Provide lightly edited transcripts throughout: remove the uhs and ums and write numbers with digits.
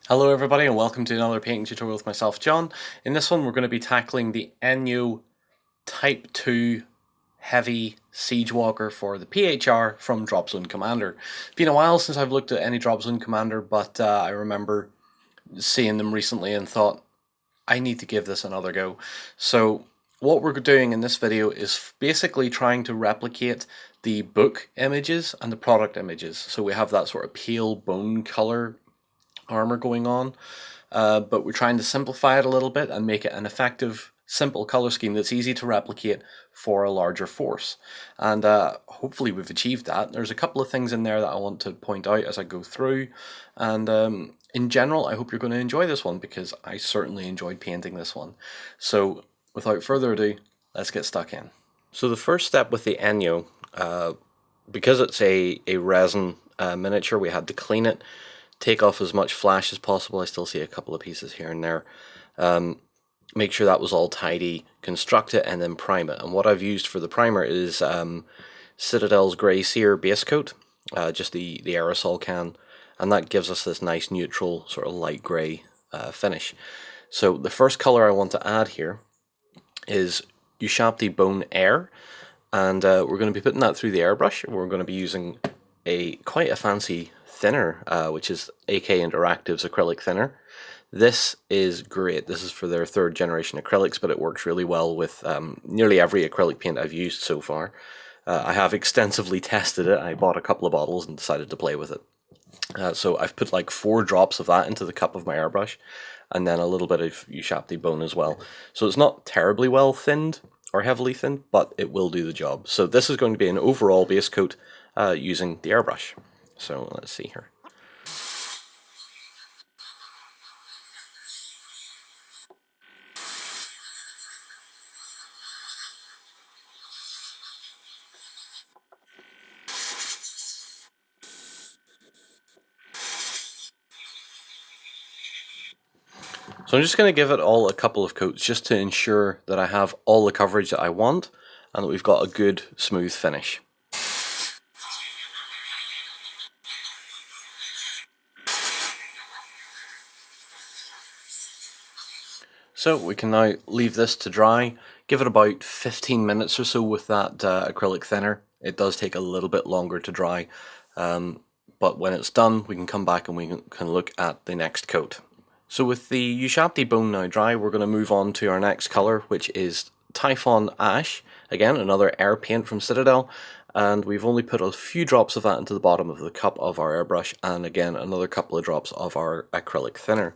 Hello everybody and welcome to another painting tutorial with myself, John. In this one we're going to be tackling the Enyo Type 2 Heavy Siege Walker for the PHR from Dropzone Commander. It's been a while since I've looked at any Dropzone Commander, but I remember seeing them recently and thought, I need to give this another go. So what we're doing in this video is basically trying to replicate the book images and the product images. So we have that sort of pale bone color armor going on, but we're trying to simplify it a little bit and make it an effective, simple color scheme that's easy to replicate for a larger force. And hopefully we've achieved that. There's a couple of things in there that I want to point out as I go through, and in general I hope you're going to enjoy this one because I certainly enjoyed painting this one. So without further ado, let's get stuck in. So the first step with the Enyo, because it's a resin miniature, we had to clean it, take off as much flash as possible. I still see a couple of pieces here and there. Make sure that was all tidy, construct it, and then prime it. And what I've used for the primer is Citadel's Grey Seer base coat, just the aerosol can, and that gives us this nice neutral sort of light grey finish. So the first colour I want to add here is Ushabti Bone Air, and we're going to be putting that through the airbrush. We're going to be using quite a fancy thinner, which is AK Interactive's acrylic thinner. This is great. This is for their 3rd generation acrylics, but it works really well with nearly every acrylic paint I've used so far. I have extensively tested it. I bought a couple of bottles and decided to play with it. So I've put like 4 drops of that into the cup of my airbrush, and then a little bit of Ushabti Bone as well. So it's not terribly well thinned or heavily thinned, but it will do the job. So this is going to be an overall base coat using the airbrush. So let's see here. So I'm just going to give it all a couple of coats just to ensure that I have all the coverage that I want and that we've got a good smooth finish. So we can now leave this to dry, give it about 15 minutes or so with that acrylic thinner. It does take a little bit longer to dry, but when it's done we can come back and we can look at the next coat. So with the Ushabti Bone now dry, we're going to move on to our next colour, which is Typhon Ash, again another air paint from Citadel, and we've only put a few drops of that into the bottom of the cup of our airbrush, and again another couple of drops of our acrylic thinner.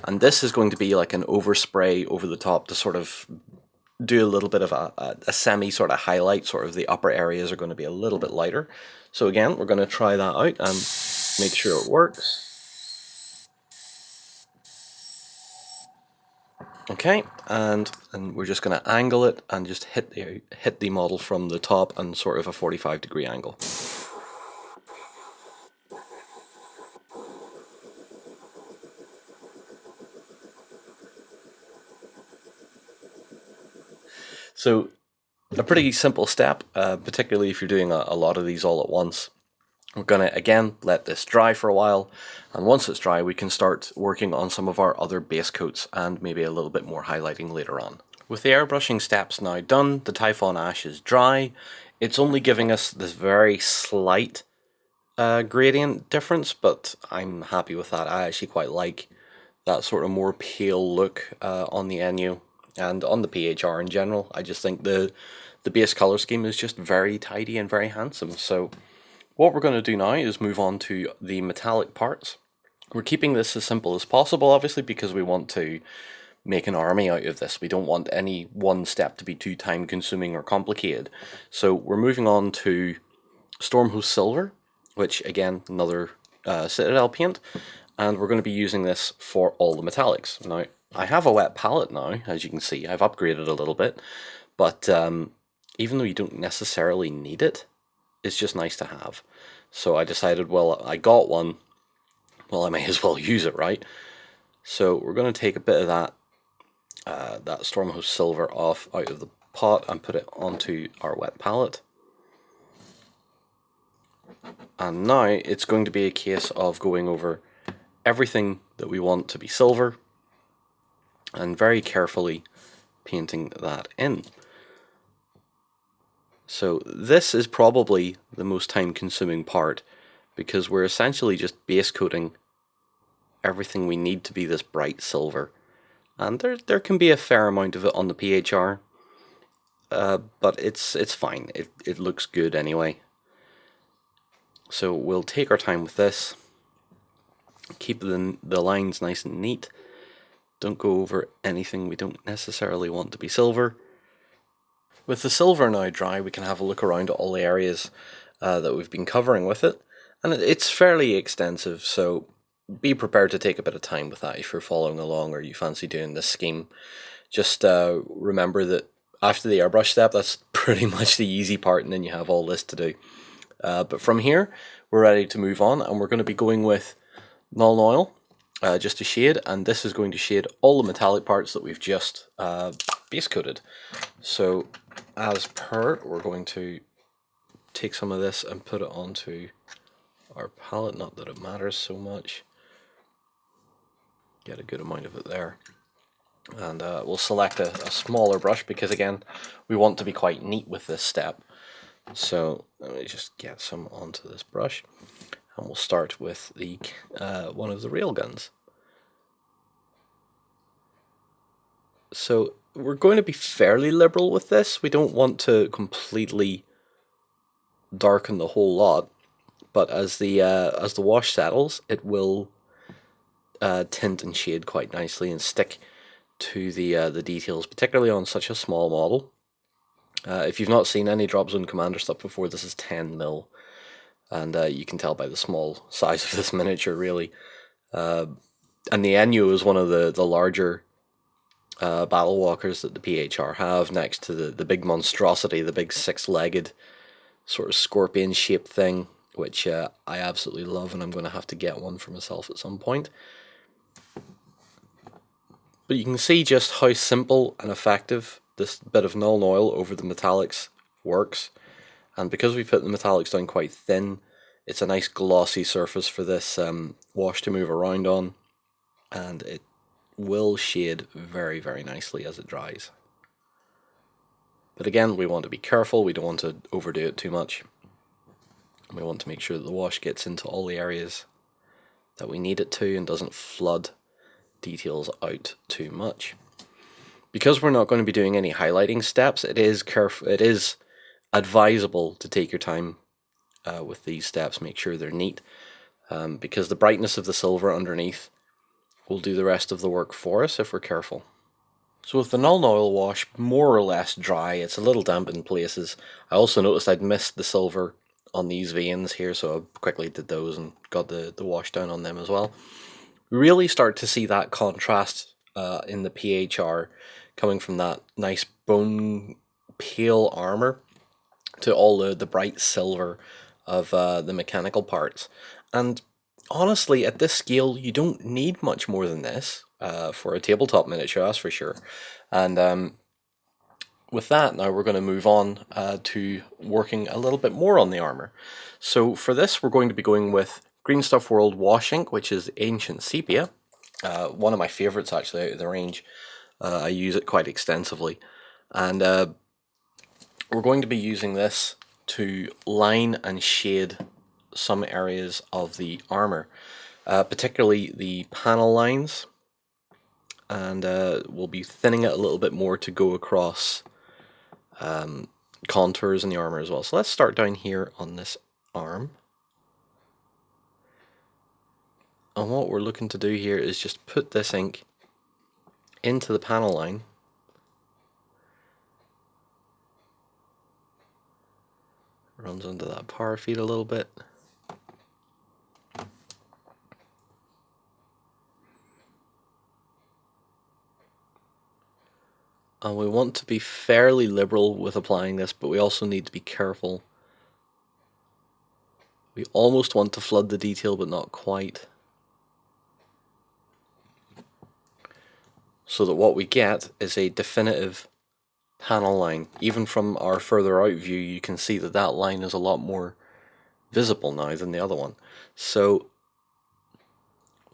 And this is going to be like an overspray over the top to sort of do a little bit of a semi sort of highlight, sort of the upper areas are going to be a little bit lighter. So again, we're going to try that out and make sure it works. Okay, and we're just going to angle it and just hit the model from the top and sort of a 45-degree angle. So a pretty simple step, particularly if you're doing a lot of these all at once. We're going to, again, let this dry for a while, and once it's dry we can start working on some of our other base coats and maybe a little bit more highlighting later on. With the airbrushing steps now done, the Typhon Ash is dry. It's only giving us this very slight gradient difference, but I'm happy with that. I actually quite like that sort of more pale look on the Enyo and on the PHR in general. I just think the base color scheme is just very tidy and very handsome. So what we're going to do now is move on to the metallic parts. We're keeping this as simple as possible, obviously, because we want to make an army out of this. We don't want any one step to be too time consuming or complicated. So we're moving on to Stormhost Silver, which again, another Citadel paint, and we're going to be using this for all the metallics. Now, I have a wet palette now, as you can see. I've upgraded a little bit, but even though you don't necessarily need it, it's just nice to have. So I decided, well, I got one, well, I may as well use it, right? So we're going to take a bit of that Stormhost Silver off out of the pot and put it onto our wet palette. And now it's going to be a case of going over everything that we want to be silver, and very carefully painting that in. So this is probably the most time consuming part, because we're essentially just base coating everything we need to be this bright silver. And there can be a fair amount of it on the PHR, but it's fine. It looks good anyway. So we'll take our time with this, keep the lines nice and neat, don't go over anything we don't necessarily want to be silver. With the silver now dry, we can have a look around at all the areas that we've been covering with it, and it's fairly extensive, so be prepared to take a bit of time with that if you're following along or you fancy doing this scheme. Just remember that after the airbrush step, that's pretty much the easy part, and then you have all this to do. But from here, we're ready to move on, and we're going to be going with Null Oil, just to shade, and this is going to shade all the metallic parts that we've just base coated. So as per, we're going to take some of this and put it onto our palette, not that it matters so much. Get a good amount of it there. And we'll select a smaller brush, because again, we want to be quite neat with this step. So let me just get some onto this brush, and we'll start with the one of the railguns. So we're going to be fairly liberal with this. We don't want to completely darken the whole lot, but as the wash settles, it will tint and shade quite nicely and stick to the details, particularly on such a small model. If you've not seen any Dropzone Commander stuff before, this is 10mm, and you can tell by the small size of this miniature, really. And the Enyo is one of the larger battle walkers that the PHR have, next to the big monstrosity, the big six-legged sort of scorpion-shaped thing, which I absolutely love, and I'm going to have to get one for myself at some point. But you can see just how simple and effective this bit of Null Oil over the metallics works. And because we put the metallics down quite thin, it's a nice glossy surface for this wash to move around on. And it will shade very, very nicely as it dries. But again, we want to be careful. We don't want to overdo it too much. We want to make sure that the wash gets into all the areas that we need it to and doesn't flood details out too much. Because we're not going to be doing any highlighting steps, it is advisable to take your time with these steps. Make sure they're neat, because the brightness of the silver underneath will do the rest of the work for us if we're careful. So with the Null Oil wash more or less dry, it's a little damp in places. I also noticed I'd missed the silver on these veins here, so I quickly did those and got the wash down on them as well. We really start to see that contrast in the PHR, coming from that nice bone pale armor to all the bright silver of the mechanical parts. And honestly, at this scale, you don't need much more than this for a tabletop miniature, that's for sure. And with that, now we're going to move on to working a little bit more on the armor. So for this, we're going to be going with Green Stuff World Wash Ink, which is Ancient Sepia. One of my favourites, actually, out of the range. I use it quite extensively. And we're going to be using this to line and shade some areas of the armor, particularly the panel lines. And we'll be thinning it a little bit more to go across contours in the armor as well. So let's start down here on this arm. And what we're looking to do here is just put this ink into the panel line. Runs under that power feed a little bit. And we want to be fairly liberal with applying this, but we also need to be careful. We almost want to flood the detail, but not quite. So that what we get is a definitive panel line. Even from our further out view, you can see that that line is a lot more visible now than the other one. So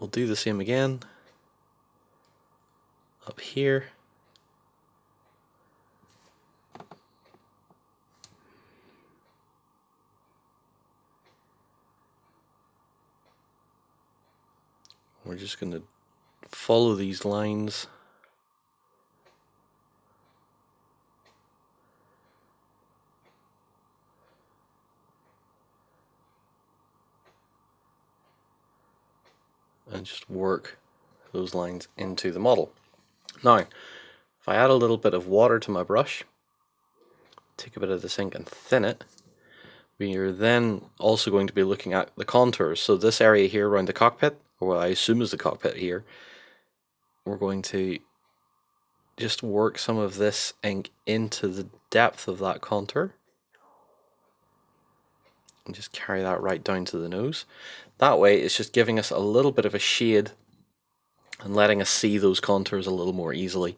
we'll do the same again up here. We're just going to follow these lines. And just work those lines into the model. Now, if I add a little bit of water to my brush, take a bit of this ink and thin it, we are then also going to be looking at the contours. So this area here around the cockpit, or what I assume is the cockpit here, we're going to just work some of this ink into the depth of that contour. And just carry that right down to the nose. That way it's just giving us a little bit of a shade and letting us see those contours a little more easily.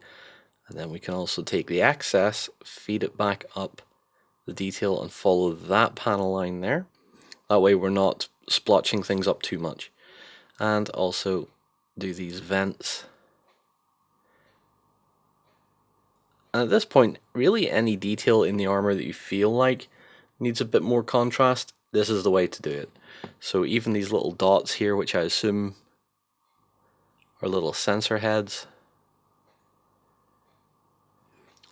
And then we can also take the excess, feed it back up the detail and follow that panel line there. That way we're not splotching things up too much. And also do these vents. And at this point, really any detail in the armor that you feel like needs a bit more contrast, this is the way to do it. So even these little dots here, which I assume are little sensor heads,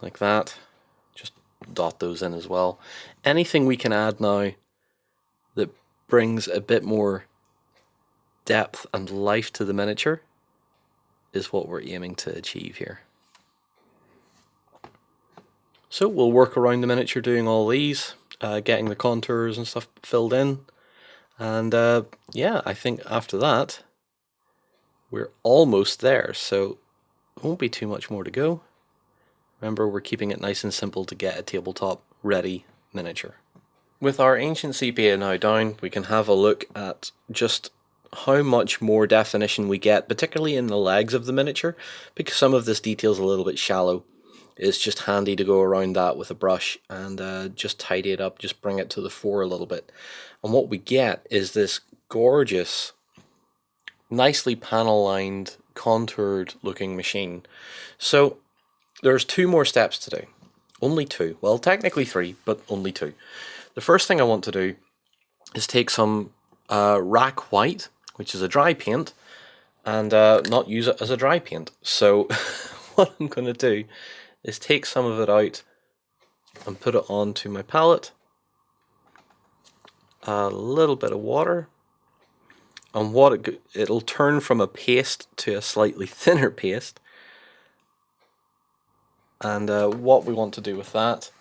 like that, just dot those in as well. Anything we can add now that brings a bit more depth and life to the miniature is what we're aiming to achieve here. So we'll work around the miniature doing all these, getting the contours and stuff filled in, and yeah, I think after that we're almost there, so it won't be too much more to go. Remember, we're keeping it nice and simple to get a tabletop ready miniature. With our ancient sepia now down, we can have a look at just how much more definition we get, particularly in the legs of the miniature, because some of this detail is a little bit shallow. It's just handy to go around that with a brush and just tidy it up, just bring it to the fore a little bit. And what we get is this gorgeous, nicely panel lined, contoured looking machine. So there's two more steps to do. Only two. Well, technically three, but only two. The first thing I want to do is take some rack white, which is a dry paint, and not use it as a dry paint. So what I'm going to do is take some of it out and put it onto my palette, a little bit of water, and what it'll turn from a paste to a slightly thinner paste. And what we want to do with that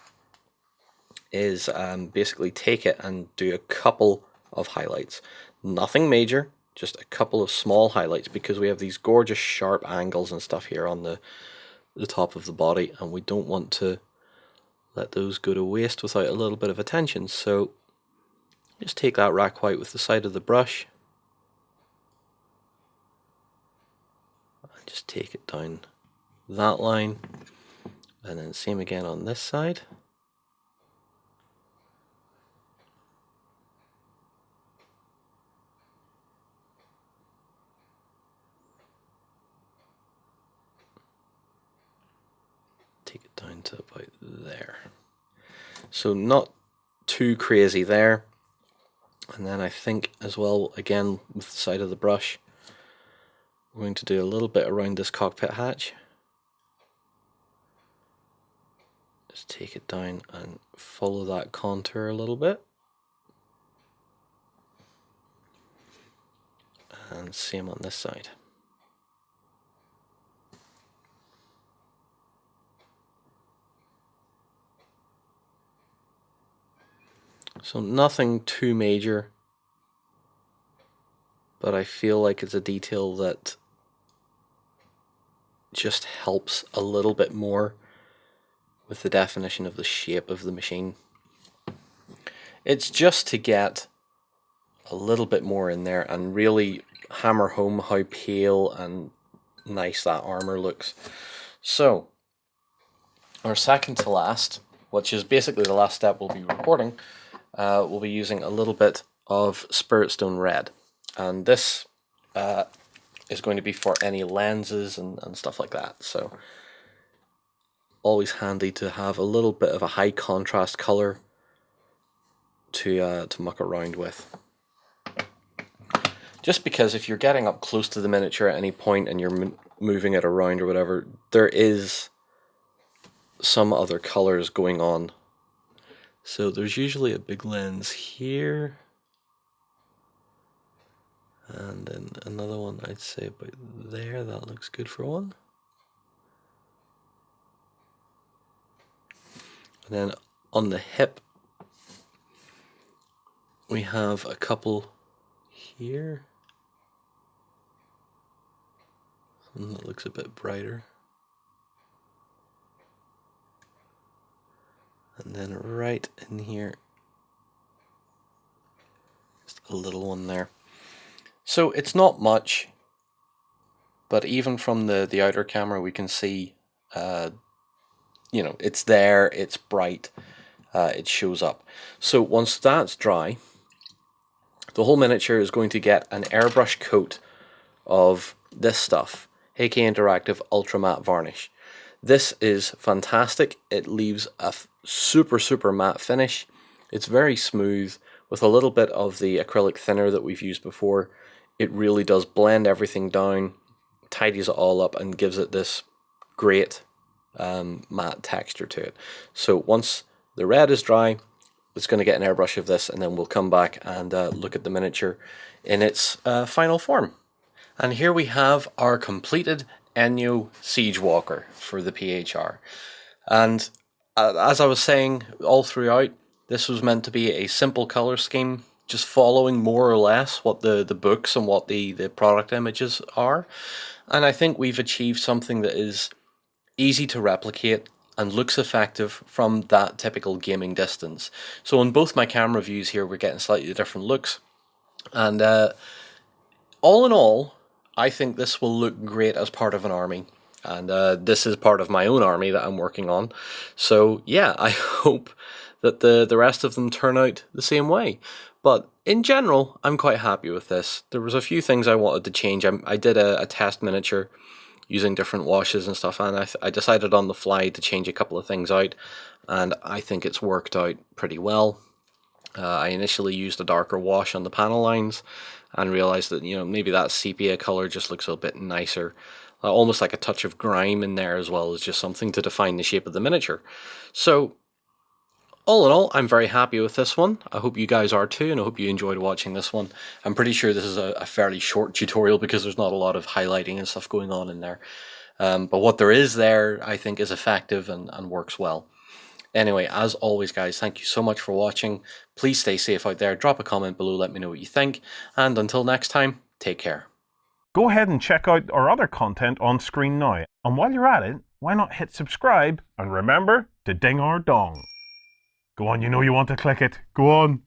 is basically take it and do a couple of highlights. Nothing major, just a couple of small highlights, because we have these gorgeous sharp angles and stuff here on the top of the body, and we don't want to let those go to waste without a little bit of attention. So just take that rack white with the side of the brush and just take it down that line, and then same again on this side. Take it down to about there. So not too crazy there. And then I think as well, again with the side of the brush, we're going to do a little bit around this cockpit hatch. Just take it down and follow that contour a little bit. And same on this side. So nothing too major, but I feel like it's a detail that just helps a little bit more with the definition of the shape of the machine. It's just to get a little bit more in there and really hammer home how pale and nice that armor looks. So our second to last, which is basically the last step we'll be recording, we'll be using a little bit of Spirit Stone Red, and this is going to be for any lenses and stuff like that. So always handy to have a little bit of a high contrast color to muck around with. Just because if you're getting up close to the miniature at any point and you're moving it around or whatever, there is some other colors going on. So there's usually a big lens here, and then another one I'd say about there. That looks good for one. And then on the hip we have a couple here. One that looks a bit brighter. And then right in here, just a little one there. So it's not much, but even from the outer camera we can see, you know, it's there, it's bright, it shows up. So once that's dry, the whole miniature is going to get an airbrush coat of this stuff, AK Interactive Ultra Matte Varnish. This is fantastic. It leaves a super matte finish. It's very smooth with a little bit of the acrylic thinner that we've used before. It really does blend everything down, tidies it all up, and gives it this great matte texture to it. So once the red is dry, it's going to get an airbrush of this, and then we'll come back and look at the miniature in its final form. And here we have our completed Enyo Siege Walker for the PHR. And as I was saying all throughout, this was meant to be a simple color scheme, just following more or less what the books and what the product images are. And I think we've achieved something that is easy to replicate and looks effective from that typical gaming distance. So on both my camera views here, we're getting slightly different looks. And all in all, I think this will look great as part of an army. And this is part of my own army that I'm working on. So yeah, I hope that the rest of them turn out the same way. But in general, I'm quite happy with this. There was a few things I wanted to change. I did a test miniature using different washes and stuff, and I decided on the fly to change a couple of things out, and I think it's worked out pretty well. I initially used a darker wash on the panel lines and realized that, you know, maybe that sepia color just looks a bit nicer. Almost like a touch of grime in there, as well as just something to define the shape of the miniature. So all in all, I'm very happy with this one. I hope you guys are too, and I hope you enjoyed watching this one. I'm pretty sure this is a fairly short tutorial because there's not a lot of highlighting and stuff going on in there. But what there is there, I think, is effective and works well. Anyway, as always, guys, thank you so much for watching. Please stay safe out there. Drop a comment below, let me know what you think. And until next time, take care. Go ahead and check out our other content on screen now. And while you're at it, why not hit subscribe and remember to ding our dong. Go on, you know you want to click it. Go on.